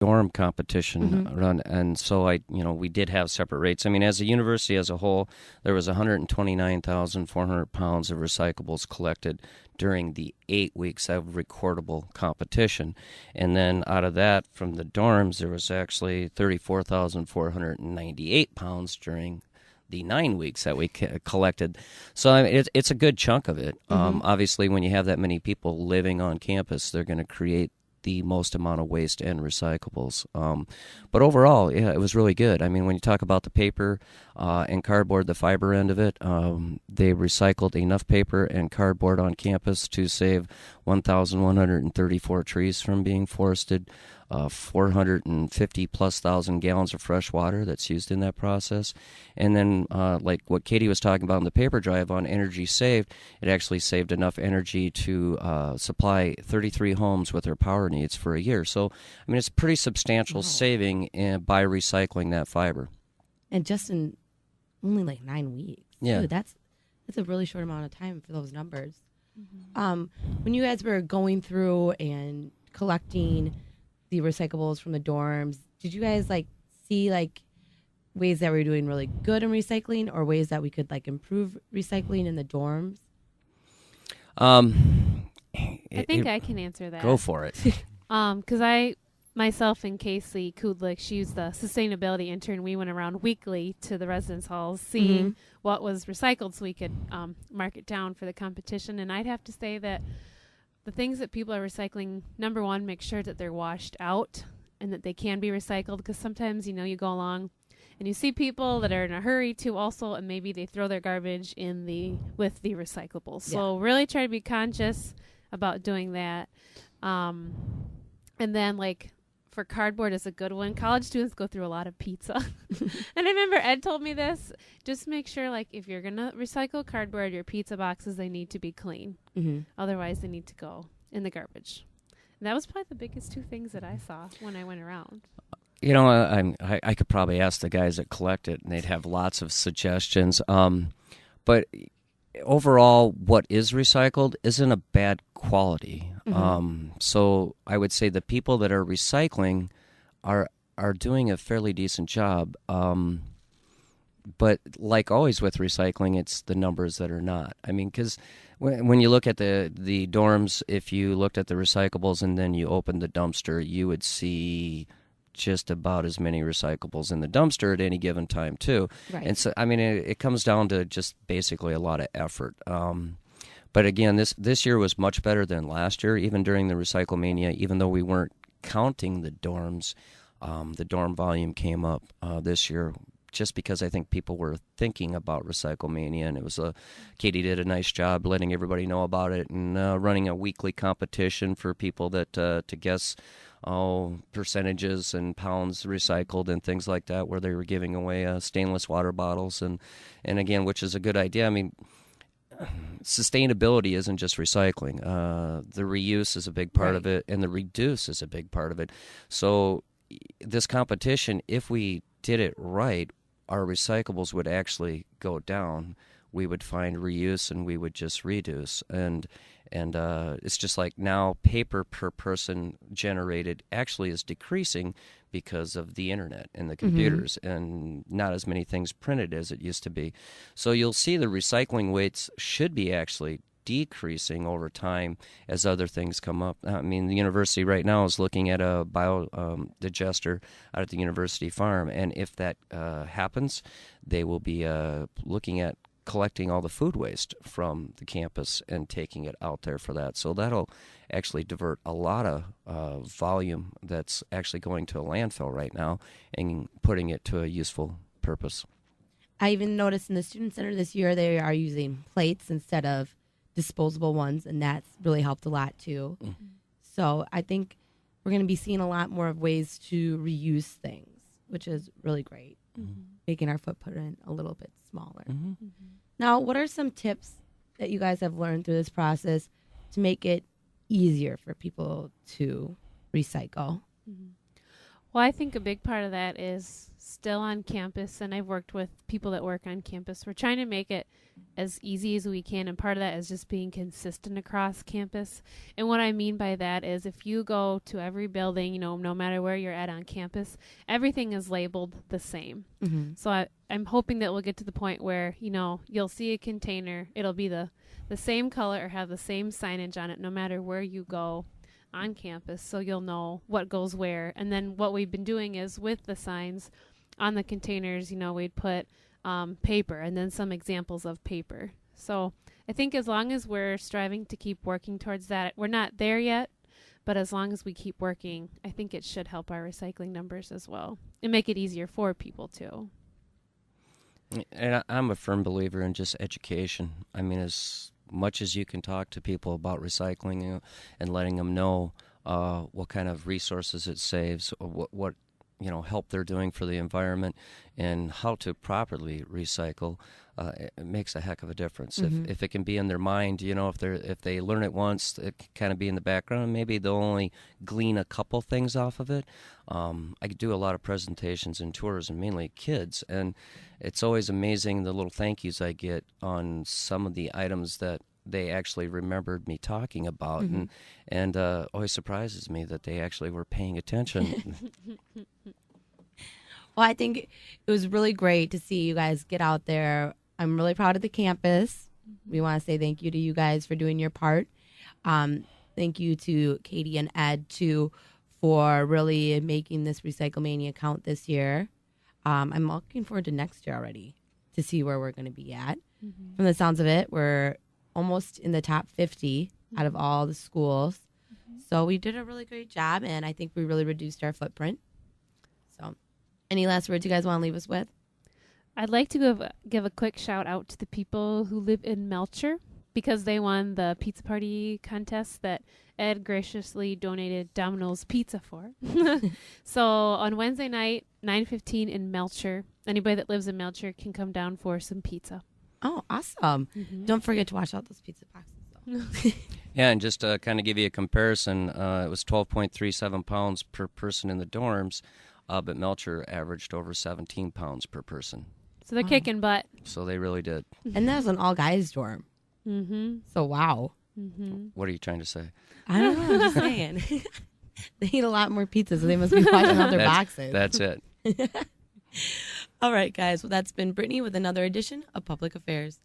dorm competition run, and so we did have separate rates. I mean, as a university as a whole, there was 129,400 pounds of recyclables collected during the 8 weeks of recordable competition. And then out of that, from the dorms, there was actually 34,498 pounds during the 9 weeks that we collected. So I mean, it's a good chunk of it. Obviously, when you have that many people living on campus, they're going to create the most amount of waste and recyclables. But overall, yeah, it was really good. I mean, when you talk about the paper and cardboard, the fiber end of it, they recycled enough paper and cardboard on campus to save 1,134 trees from being forested, 450+ thousand gallons of fresh water that's used in that process. And then like what Katie was talking about in the paper drive on energy saved, it actually saved enough energy to supply 33 homes with their power needs for a year. So, I mean, it's a pretty substantial saving by recycling that fiber. And just in only like 9 weeks. Yeah. Dude, that's a really short amount of time for those numbers. When you guys were going through and collecting the recyclables from the dorms, did you guys see ways that we're doing really good in recycling, or ways that we could improve recycling in the dorms? I think I can answer that. Go for it. Because myself and Casey Kudlik, she's the sustainability intern. We went around weekly to the residence halls seeing what was recycled so we could mark it down for the competition. And I'd have to say that the things that people are recycling, number one, make sure that they're washed out and that they can be recycled, because sometimes, you go along and you see people that are in a hurry to also, and maybe they throw their garbage with the recyclables. Yeah. So really try to be conscious about doing that. And then for cardboard is a good one. College students go through a lot of pizza. And I remember Ed told me this. Just make sure, if you're going to recycle cardboard, your pizza boxes, they need to be clean. Otherwise, they need to go in the garbage. And that was probably the biggest two things that I saw when I went around. I could probably ask the guys that collect it, and they'd have lots of suggestions. But overall, what is recycled isn't a bad quality. So I would say the people that are recycling are doing a fairly decent job. But like always with recycling, it's the numbers that are not. I mean, because when you look at the dorms, if you looked at the recyclables and then you opened the dumpster, you would see just about as many recyclables in the dumpster at any given time too. Right. And so, I mean, it comes down to just basically a lot of effort. But again, this year was much better than last year, even during the RecycleMania. Even though we weren't counting the dorms, the dorm volume came up this year, just because I think people were thinking about RecycleMania, and it was Katie did a nice job letting everybody know about it, and running a weekly competition for people that to guess percentages and pounds recycled and things like that, where they were giving away stainless water bottles, and again, which is a good idea. I mean, sustainability isn't just recycling. The reuse is a big part of it, and the reduce is a big part of it. So this competition, if we did it right, our recyclables would actually go down. We would find reuse, and we would just reduce. And it's just like now paper per person generated actually is decreasing because of the internet and the computers, and not as many things printed as it used to be. So you'll see the recycling weights should be actually decreasing over time as other things come up. I mean, the university right now is looking at a digester out at the university farm, and if that happens, they will be looking at collecting all the food waste from the campus and taking it out there for that. So that'll actually divert a lot of volume that's actually going to a landfill right now and putting it to a useful purpose. I even noticed in the Student Center this year they are using plates instead of disposable ones, and that's really helped a lot too. So I think we're going to be seeing a lot more of ways to reuse things, which is really great, making our footprint a little bit smaller. Now, what are some tips that you guys have learned through this process to make it easier for people to recycle? Well, I think a big part of that is still on campus, and I've worked with people that work on campus. We're trying to make it as easy as we can, and part of that is just being consistent across campus. And what I mean by that is if you go to every building, no matter where you're at on campus, everything is labeled the same. Mm-hmm. So I'm hoping that we'll get to the point where, you'll see a container, it'll be the same color or have the same signage on it no matter where you go on campus, so you'll know what goes where. And then what we've been doing is with the signs on the containers, we'd put paper and then some examples of paper. So I think as long as we're striving to keep working towards that, we're not there yet, but as long as we keep working, I think it should help our recycling numbers as well and make it easier for people too. And I'm a firm believer in just education. I mean, as much as you can talk to people about recycling and letting them know what kind of resources it saves, or what help they're doing for the environment, and how to properly recycle, it makes a heck of a difference. Mm-hmm. If it can be in their mind, if they learn it once, it can kind of be in the background. Maybe they'll only glean a couple things off of it. I do a lot of presentations and tours, and mainly kids, and it's always amazing the little thank yous I get on some of the items that they actually remembered me talking about, mm-hmm. and always surprises me that they actually were paying attention. Well, I think it was really great to see you guys get out there. I'm really proud of the campus. We want to say thank you to you guys for doing your part. Thank you to Katie and Ed, too, for really making this RecycleMania count this year. I'm looking forward to next year already to see where we're going to be at. Mm-hmm. From the sounds of it, we're almost in the top 50 out of all the schools. Mm-hmm. So we did a really great job, and I think we really reduced our footprint. So any last words you guys want to leave us with? I'd like to give a quick shout out to the people who live in Melcher, because they won the pizza party contest that Ed graciously donated Domino's Pizza for. So on Wednesday night, 9:15 in Melcher, anybody that lives in Melcher can come down for some pizza. Oh, awesome. Mm-hmm. Don't forget to wash out those pizza boxes, though. Yeah, and just to kind of give you a comparison, it was 12.37 pounds per person in the dorms, but Melcher averaged over 17 pounds per person. So they're kicking butt. So they really did. And that was an all-guys dorm. Mm-hmm. So, wow. Mm-hmm. What are you trying to say? I don't know. I'm just saying. They eat a lot more pizza, so they must be washing out their boxes. That's it. All right, guys. Well, that's been Brittany with another edition of Public Affairs.